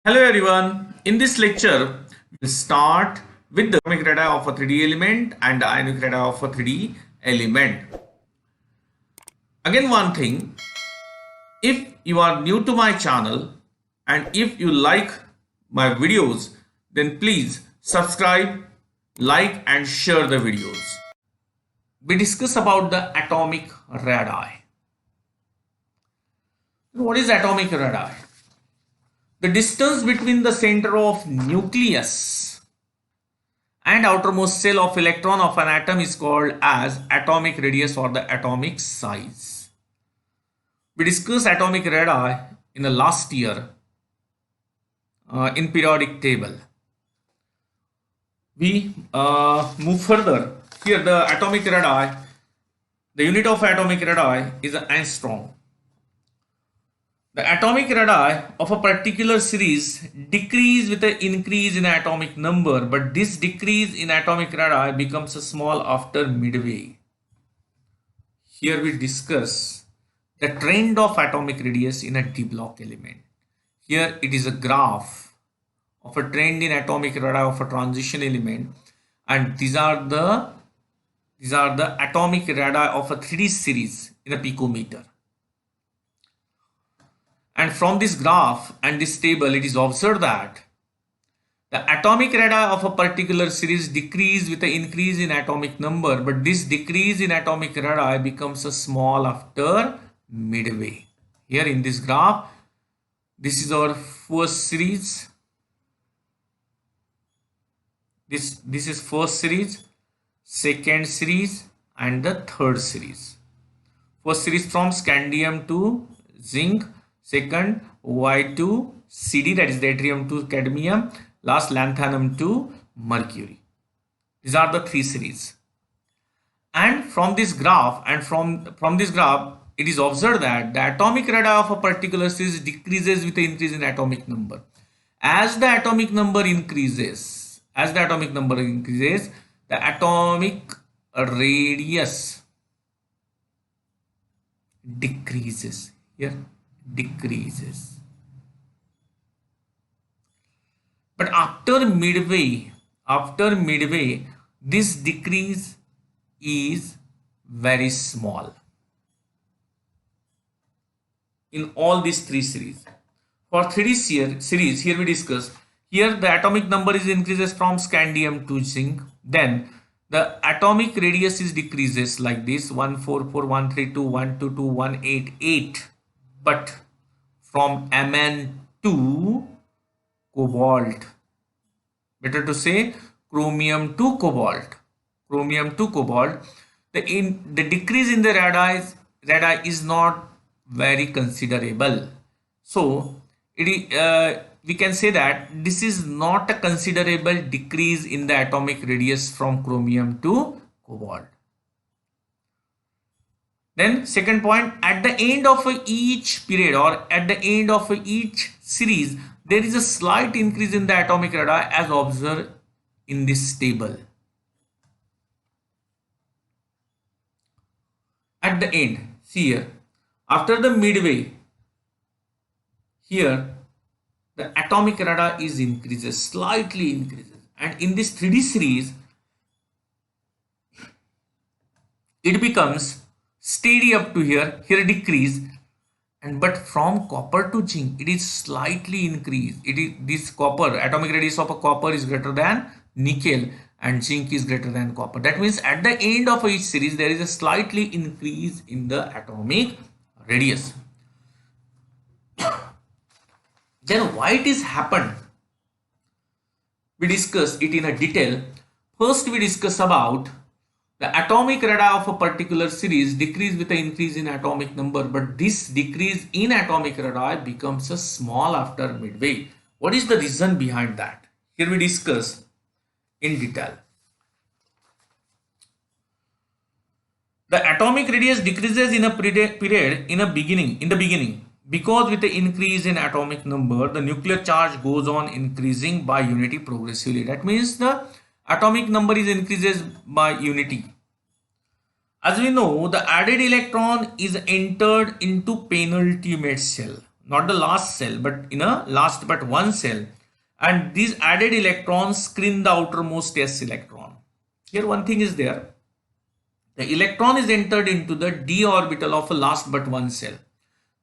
Hello everyone. In this lecture, we'll start with the atomic radii of a 3D element and the ionic radii of a 3D element. Again, one thing, if you are new to my channel and if you like my videos, then please subscribe, like and share the videos. We discuss about the atomic radii. What is atomic radii? The distance between the center of nucleus and outermost shell of electron of an atom is called as atomic radius or the atomic size. We discussed atomic radii in the last year in periodic table. We move further. Here the atomic radii, the unit of atomic radii is an angstrom. The atomic radii of a particular series decrease with the increase in atomic number, but this decrease in atomic radii becomes small after midway. Here we discuss the trend of atomic radius in a d block element. Here it is a graph of a trend in atomic radii of a transition element, and these are the atomic radii of a 3D series in a picometer. And from this graph and this table, it is observed that the atomic radii of a particular series decrease with the increase in atomic number, but this decrease in atomic radii becomes a small after midway. Here in this graph, this is our first series. This is first series, second series, and the third series. First series from scandium to zinc. Second, Y to Cd, that is the yttrium to cadmium. Last, lanthanum to mercury. These are the three series. And from this graph, it is observed that the atomic radii of a particular series decreases with the increase in atomic number. As the atomic number increases, the atomic radius decreases. Here. Decreases, but after midway this decrease is very small in all these three series. For 3D series, here we discuss, here the atomic number is increases from scandium to zinc, then the atomic radius is decreases like this 144, 132, 122, 188, but from Mn to cobalt, better to say chromium to cobalt, the decrease in the radii is not very considerable. So we can say that this is not a considerable decrease in the atomic radius from chromium to cobalt. Then second point, at the end of each period or at the end of each series, there is a slight increase in the atomic radii as observed in this table. At the end, see here, after the midway, here the atomic radii is increases, slightly increases, and in this 3D series, it becomes steady up to here decrease, and but from copper to zinc it is slightly increased. It is this copper, atomic radius of a copper is greater than nickel and zinc is greater than copper. That means at the end of each series there is a slightly increase in the atomic radius. Then why it is happened? We discuss it in a detail. First we discuss about the atomic radii of a particular series decrease with the increase in atomic number, but this decrease in atomic radii becomes a small after midway. What is the reason behind that? Here we discuss in detail. The atomic radius decreases in a period in the beginning because with the increase in atomic number, the nuclear charge goes on increasing by unity progressively. That means the atomic number is increases by unity. As we know, the added electron is entered into penultimate shell. not the last cell, but in a last but one cell. And these added electrons screen the outermost s electron. Here one thing is there. The electron is entered into the d orbital of a last but one cell.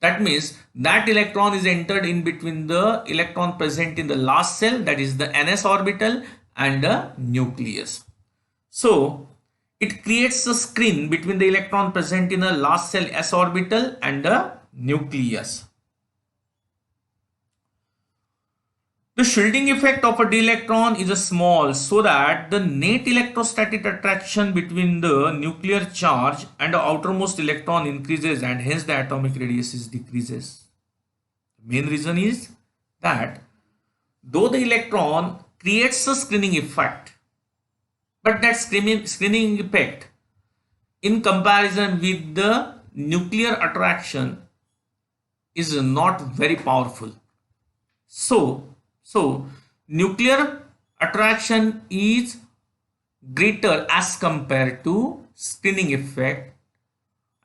That means that electron is entered in between the electron present in the last cell, that is the ns orbital, and the nucleus. So it creates a screen between the electron present in the last cell s orbital and the nucleus. The shielding effect of a d electron is a small, so that the net electrostatic attraction between the nuclear charge and the outermost electron increases, and hence the atomic radius decreases. The main reason is that though the electron creates a screening effect, but that screening effect in comparison with the nuclear attraction is not very powerful. So nuclear attraction is greater as compared to screening effect.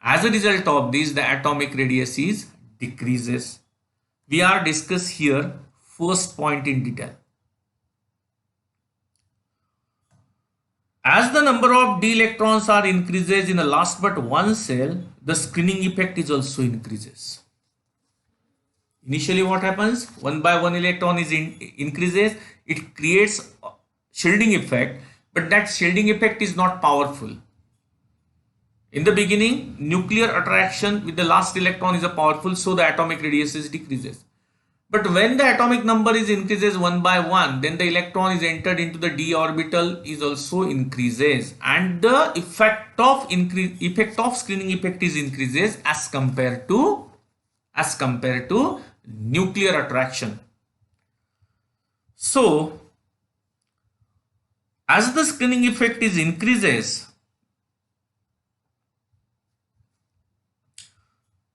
As a result of this, the atomic radius decreases. We are discuss here first point in detail. As the number of d electrons are increases in the last but one cell, the screening effect is also increases. Initially what happens? One by one electron is increases, it creates shielding effect, but that shielding effect is not powerful. In the beginning, nuclear attraction with the last electron is a powerful, so the atomic radius decreases. But when the atomic number is increases one by one, then the electron is entered into the d orbital is also increases, and the effect of screening effect is increases as compared to nuclear attraction. So as the screening effect is increases,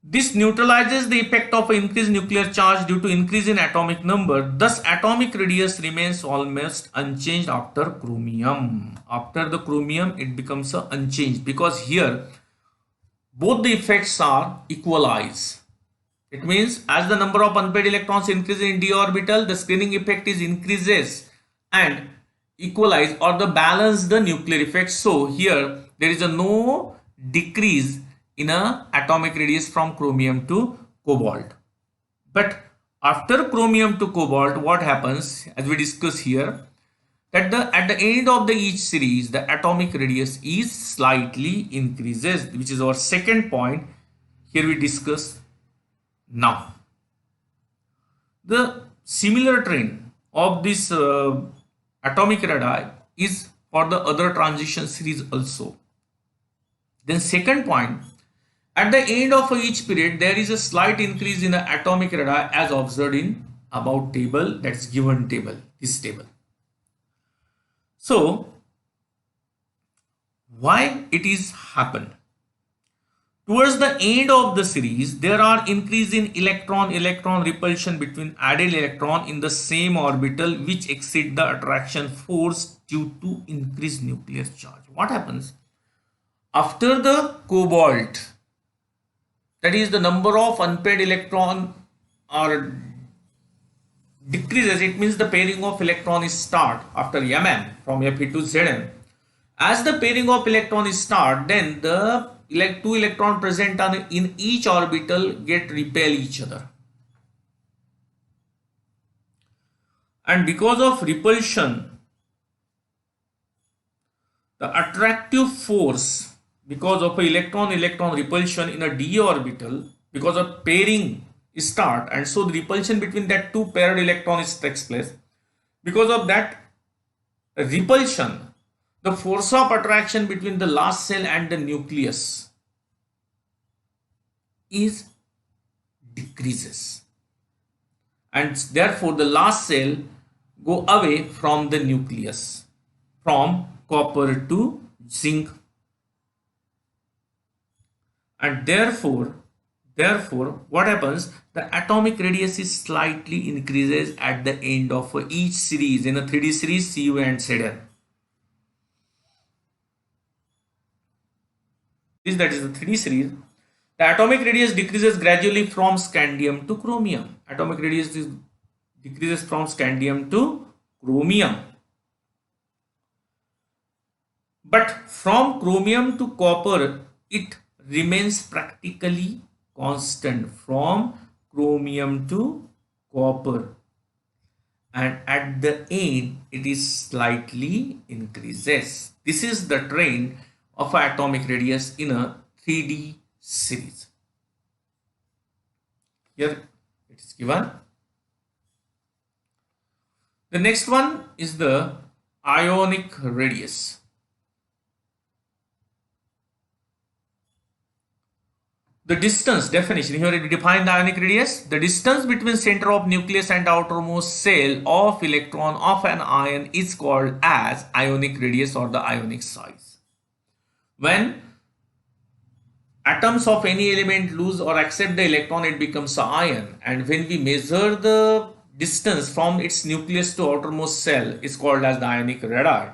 this neutralizes the effect of an increased nuclear charge due to increase in atomic number. Thus atomic radius remains almost unchanged after chromium. After the chromium it becomes unchanged, because here both the effects are equalized. It means as the number of unpaired electrons increases in d orbital, the screening effect is increases and equalize or the balance the nuclear effect. So here there is a no decrease in a atomic radius from chromium to cobalt. But after chromium to cobalt, what happens, as we discuss here, that at the end of the each series the atomic radius is slightly increases, which is our second point here we discuss now. The similar trend of this atomic radii is for the other transition series also. Then second point, at the end of each period there is a slight increase in the atomic radii as observed in above table, that's given table, this table. So why it is happened? Towards the end of the series, there are increase in electron-electron repulsion between added electron in the same orbital, which exceed the attraction force due to increased nuclear charge. What happens? After the cobalt, that is the number of unpaired electron are decreases, it means the pairing of electron is start after mm from Fe to Zn. As the pairing of electron is start, then the two electron present in each orbital get repel each other, and because of repulsion the attractive force, because of electron repulsion in a d orbital, because of pairing is start, and so the repulsion between that two paired electrons takes place. Because of that repulsion, the force of attraction between the last cell and the nucleus is decreases, and therefore the last cell go away from the nucleus, from copper to zinc, and therefore what happens, the atomic radius is slightly increases at the end of each series. In a 3D series, Cu and Zn. That is the 3D series. The atomic radius decreases gradually from scandium to chromium. Atomic radius decreases from scandium to chromium. But from chromium to copper, it remains practically constant from chromium to copper. And at the end, it is slightly increases. This is the trend of atomic radius in a 3D series. Here it is given. The next one is the ionic radius. The distance definition, here we define the ionic radius. The distance between center of nucleus and outermost shell of electron of an ion is called as ionic radius or the ionic size. When atoms of any element lose or accept the electron, it becomes an ion, and when we measure the distance from its nucleus to outermost shell is called as the ionic radii.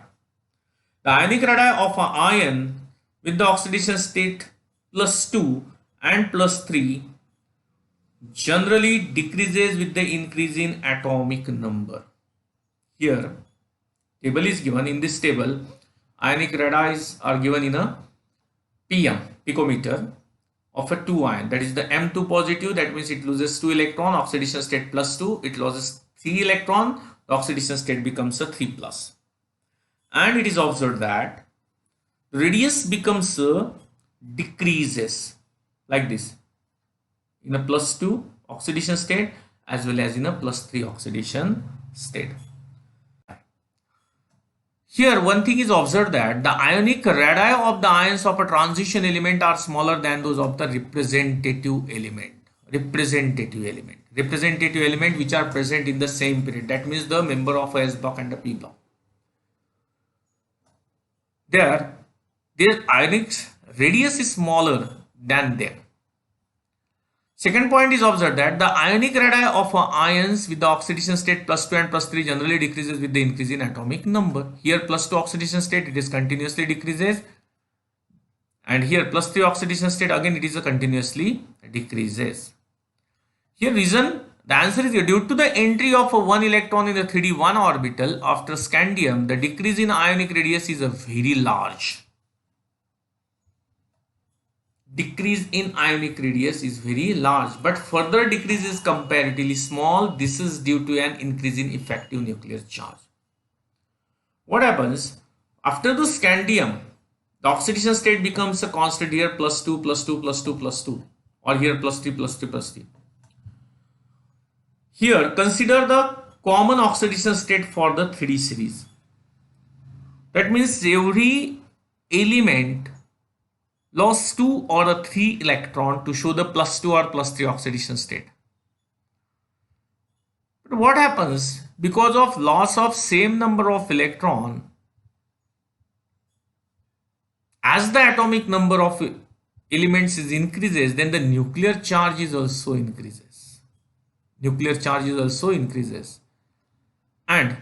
The ionic radii of an ion with the oxidation state +2 and +3 generally decreases with the increase in atomic number. Here table is given. In this table, ionic radii are given in a PM, picometer, of a 2 ion, that is the M2 positive, that means it loses 2 electron, oxidation state +2, it loses 3 electron, the oxidation state becomes a 3+. And it is observed that radius becomes decreases like this in a +2 oxidation state as well as in a +3 oxidation state. Here one thing is observed that the ionic radii of the ions of a transition element are smaller than those of the representative element. Representative element which are present in the same period, that means the member of a S block and the P block. Their ionic radius is smaller than them. Second point is observed that the ionic radii of ions with the oxidation state +2 and +3 generally decreases with the increase in atomic number. Here +2 oxidation state, it is continuously decreases, and here +3 oxidation state, again it is a continuously decreases. Here reason, the answer is due to the entry of one electron in the 3d1 orbital after scandium, the decrease in ionic radius is very large. Decrease in ionic radius is very large, but further decrease is comparatively small. This is due to an increase in effective nuclear charge. What happens after the scandium? The oxidation state becomes a constant here, +2 +2 +2 +2, or here +3 +3 +3. Here consider the common oxidation state for the 3D series. That means every element lost 2 or a 3 electron to show the +2 or +3 oxidation state. But what happens because of loss of same number of electron, as the atomic number of elements is increases, then the nuclear charge is also increases. Nuclear charge is also increases, and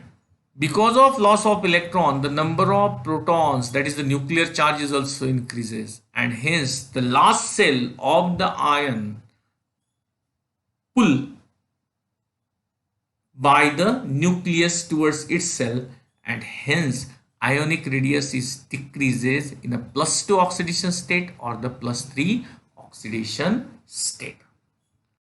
because of loss of electron, the number of protons, that is the nuclear charges, also increases, and hence the last cell of the ion pull by the nucleus towards its cell, and hence ionic radius is decreases in a +2 oxidation state or the +3 oxidation state.